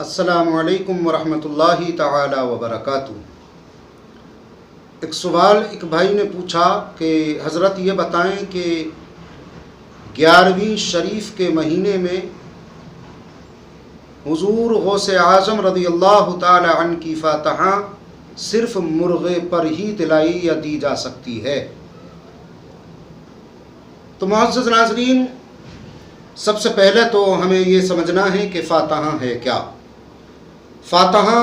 السلام علیکم ورحمۃ اللہ تعالی وبرکاتہ۔ ایک سوال ایک بھائی نے پوچھا کہ حضرت یہ بتائیں کہ 11ویں شریف کے مہینے میں حضور غوث اعظم رضی اللہ تعالی عنہ کی فاتحہ صرف مرغے پر ہی دلائی یا دی جا سکتی ہے؟ تو معزز ناظرین، سب سے پہلے تو ہمیں یہ سمجھنا ہے کہ فاتحہ ہے کیا۔ فاتحہ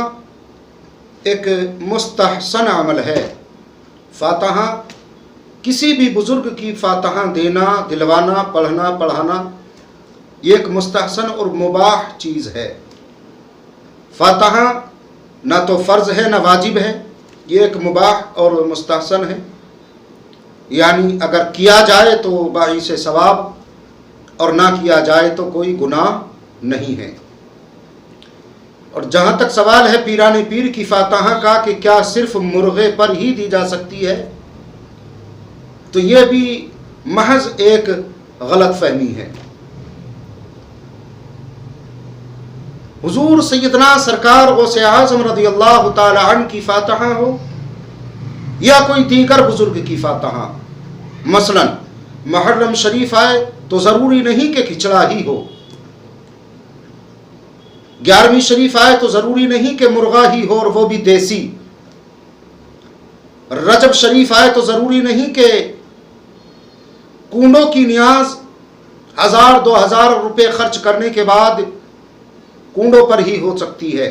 ایک مستحسن عمل ہے۔ فاتحہ کسی بھی بزرگ کی فاتحہ دینا، دلوانا، پڑھنا، پڑھانا، یہ ایک مستحسن اور مباح چیز ہے۔ فاتحہ نہ تو فرض ہے نہ واجب ہے، یہ ایک مباح اور مستحسن ہے، یعنی اگر کیا جائے تو باعث ثواب اور نہ کیا جائے تو کوئی گناہ نہیں ہے۔ اور جہاں تک سوال ہے پیران پیر کی فاتحہ کا کہ کیا صرف مرغے پر ہی دی جا سکتی ہے، تو یہ بھی محض ایک غلط فہمی ہے۔ حضور سیدنا سرکار غوث اعظم رضی اللہ تعالی عنہ کی فاتحہ ہو یا کوئی دیگر بزرگ کی فاتحہ، مثلا محرم شریف آئے تو ضروری نہیں کہ کھچڑا ہی ہو، 11ویں شریف آئے تو ضروری نہیں کہ مرغا ہی ہو اور وہ بھی دیسی، رجب شریف آئے تو ضروری نہیں کہ کنڈوں کی نیاز 1000-2000 روپے خرچ کرنے کے بعد کنڈوں پر ہی ہو سکتی ہے۔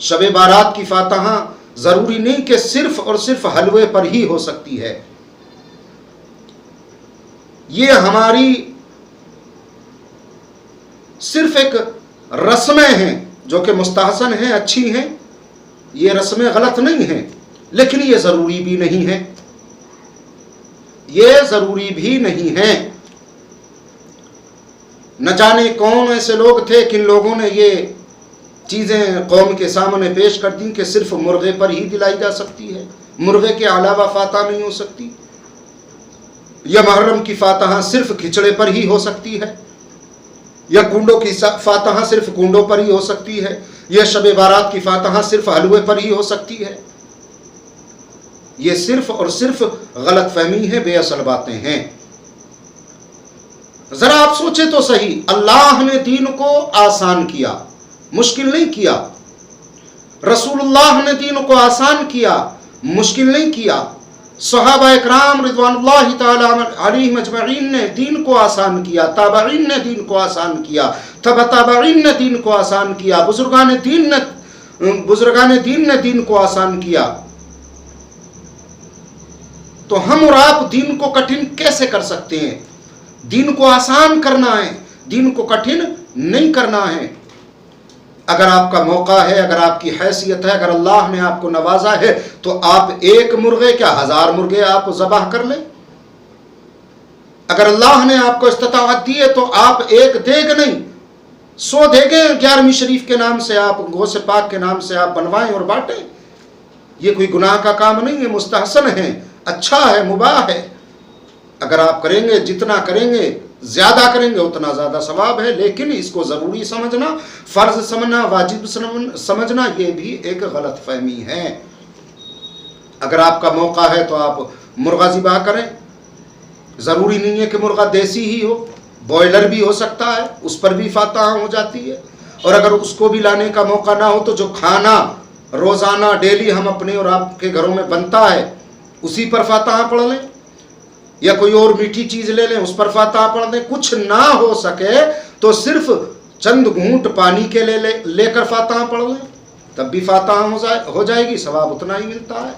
شب بارات کی فاتحہ ضروری نہیں کہ صرف اور صرف حلوے پر ہی ہو سکتی ہے۔ یہ ہماری صرف ایک رسمیں ہیں جو کہ مستحسن ہیں، اچھی ہیں، یہ رسمیں غلط نہیں ہیں، لیکن یہ ضروری بھی نہیں ہے، یہ ضروری بھی نہیں ہے۔ نہ جانے کون ایسے لوگ تھے کن لوگوں نے یہ چیزیں قوم کے سامنے پیش کر دیں کہ صرف مرغے پر ہی دلائی جا سکتی ہے، مرغے کے علاوہ فاتحہ نہیں ہو سکتی، یا محرم کی فاتحہ صرف کھچڑے پر ہی ہو سکتی ہے، یا کنڈوں کی فاتحہ صرف کنڈوں پر ہی ہو سکتی ہے، یا شب بارات کی فاتحہ صرف حلوے پر ہی ہو سکتی ہے۔ یہ صرف اور صرف غلط فہمی ہے، بے اصل باتیں ہیں۔ ذرا آپ سوچیں تو صحیح، اللہ نے دین کو آسان کیا، مشکل نہیں کیا۔ رسول اللہ نے دین کو آسان کیا، مشکل نہیں کیا۔ صحابہ اکرام رضوان اللہ تعالی علیہم اجمعین نے دین کو آسان کیا، تابعین نے دین کو آسان کیا، تابعین نے دین کو آسان کیا، بزرگان دین نے دین کو آسان کیا۔ تو ہم اور آپ دین کو کٹھن کیسے کر سکتے ہیں؟ دین کو آسان کرنا ہے، دین کو کٹھن نہیں کرنا ہے۔ اگر آپ کا موقع ہے، اگر آپ کی حیثیت ہے، اگر اللہ نے آپ کو نوازا ہے تو آپ ایک مرغے کیا 1000 مرغے آپ ذبح کر لیں۔ اگر اللہ نے آپ کو استطاعت دی ہے تو آپ ایک دیگ نہیں 100 دیگیں 11ویں شریف کے نام سے، آپ غوث پاک کے نام سے آپ بنوائیں اور بانٹیں۔ یہ کوئی گناہ کا کام نہیں ہے، مستحسن ہے، اچھا ہے، مباح ہے۔ اگر آپ کریں گے، جتنا کریں گے، زیادہ کریں گے اتنا زیادہ ثواب ہے، لیکن اس کو ضروری سمجھنا، فرض سمجھنا، واجب سمجھنا، یہ بھی ایک غلط فہمی ہے۔ اگر آپ کا موقع ہے تو آپ مرغا ذبح کریں، ضروری نہیں ہے کہ مرغا دیسی ہی ہو، بوائلر بھی ہو سکتا ہے، اس پر بھی فاتحہ ہو جاتی ہے۔ اور اگر اس کو بھی لانے کا موقع نہ ہو تو جو کھانا روزانہ ڈیلی ہم اپنے اور آپ کے گھروں میں بنتا ہے اسی پر فاتحہ پڑھ لیں، یا کوئی اور میٹھی چیز لے لیں اس پر فاتحہ پڑھ دیں۔ کچھ نہ ہو سکے تو صرف چند گھونٹ پانی کے لے کر فاتحہ پڑھ لیں، تب بھی فاتحہ ہو جائے گی، ثواب اتنا ہی ملتا ہے۔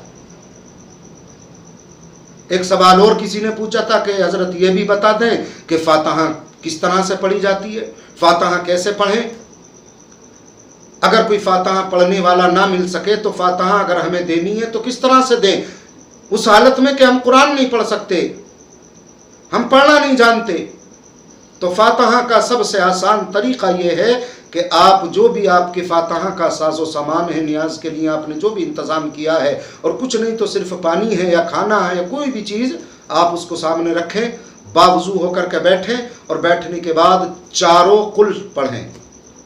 ایک سوال اور کسی نے پوچھا تھا کہ حضرت یہ بھی بتا دیں کہ فاتحہ کس طرح سے پڑھی جاتی ہے، فاتحہ کیسے پڑھیں؟ اگر کوئی فاتحہ پڑھنے والا نہ مل سکے تو فاتحہ اگر ہمیں دینی ہے تو کس طرح سے دیں؟ اس حالت میں کہ ہم قرآن نہیں پڑھ سکتے، ہم پڑھنا نہیں جانتے، تو فاتحہ کا سب سے آسان طریقہ یہ ہے کہ آپ جو بھی آپ کے فاتحہ کا ساز و سامان ہے، نیاز کے لیے آپ نے جو بھی انتظام کیا ہے، اور کچھ نہیں تو صرف پانی ہے یا کھانا ہے یا کوئی بھی چیز، آپ اس کو سامنے رکھیں، باوضو ہو کر کے بیٹھیں، اور بیٹھنے کے بعد چاروں قل پڑھیں،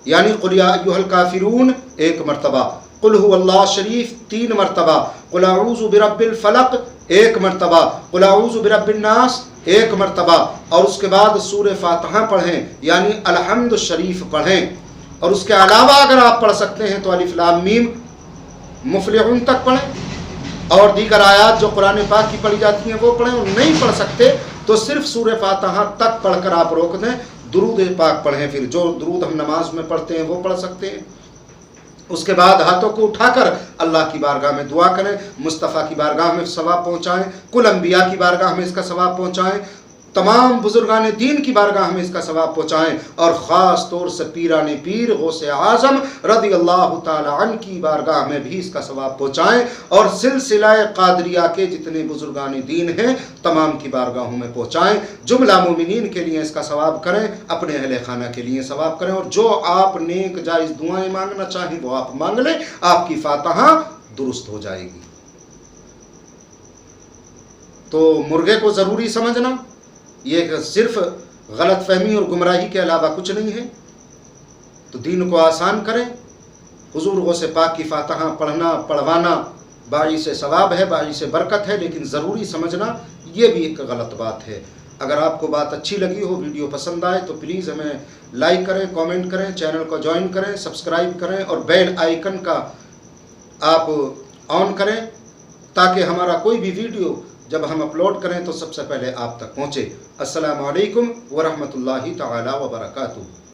یعنی قل یا ایھا الکافرون 1 مرتبہ، قل هو اللہ شریف 3 مرتبہ، قل اعوذ برب الفلق 1 مرتبہ، قل اعوذ برب الناس 1 مرتبہ، اور اس کے بعد سورہ فاتحہ پڑھیں یعنی الحمد شریف پڑھیں، اور اس کے علاوہ اگر آپ پڑھ سکتے ہیں تو الف لام میم مفلحون تک پڑھیں، اور دیگر آیات جو قرآن پاک کی پڑھی جاتی ہیں وہ پڑھیں، اور نہیں پڑھ سکتے تو صرف سورہ فاتحہ تک پڑھ کر آپ روک دیں، درود پاک پڑھیں، پھر جو درود ہم نماز میں پڑھتے ہیں وہ پڑھ سکتے ہیں۔ اس کے بعد ہاتھوں کو اٹھا کر اللہ کی بارگاہ میں دعا کریں، مصطفیٰ کی بارگاہ میں ثواب پہنچائیں، کل انبیاء کی بارگاہ میں اس کا ثواب پہنچائیں، تمام بزرگان دین کی بارگاہ میں اس کا ثواب پہنچائیں، اور خاص طور سے پیران پیر غوث اعظم رضی اللہ تعالی عنہ کی بارگاہ میں بھی اس کا ثواب پہنچائیں، اور سلسلہ قادریہ کے جتنے بزرگان دین ہیں تمام کی بارگاہوں میں پہنچائیں۔ جملہ مومنین کے لیے اس کا ثواب کریں، اپنے اہل خانہ کے لیے ثواب کریں، اور جو آپ نیک جائز دعائیں مانگنا چاہیں وہ آپ مانگ لیں، آپ کی فاتحہ درست ہو جائے گی۔ تو مرغے کو ضروری سمجھنا یہ صرف غلط فہمی اور گمراہی کے علاوہ کچھ نہیں ہے۔ تو دین کو آسان کریں، حضور غوث پاک کی فاتحہ پڑھنا پڑھوانا باعث ثواب ہے، باعث برکت ہے، لیکن ضروری سمجھنا یہ بھی ایک غلط بات ہے۔ اگر آپ کو بات اچھی لگی ہو، ویڈیو پسند آئے تو پلیز ہمیں لائک کریں، کامنٹ کریں، چینل کو جوائن کریں، سبسکرائب کریں، اور بیل آئیکن کا آپ آن کریں تاکہ ہمارا کوئی بھی ویڈیو جب ہم اپلوڈ کریں تو سب سے پہلے آپ تک پہنچے۔ السلام علیکم ورحمۃ اللہ تعالی وبرکاتہ۔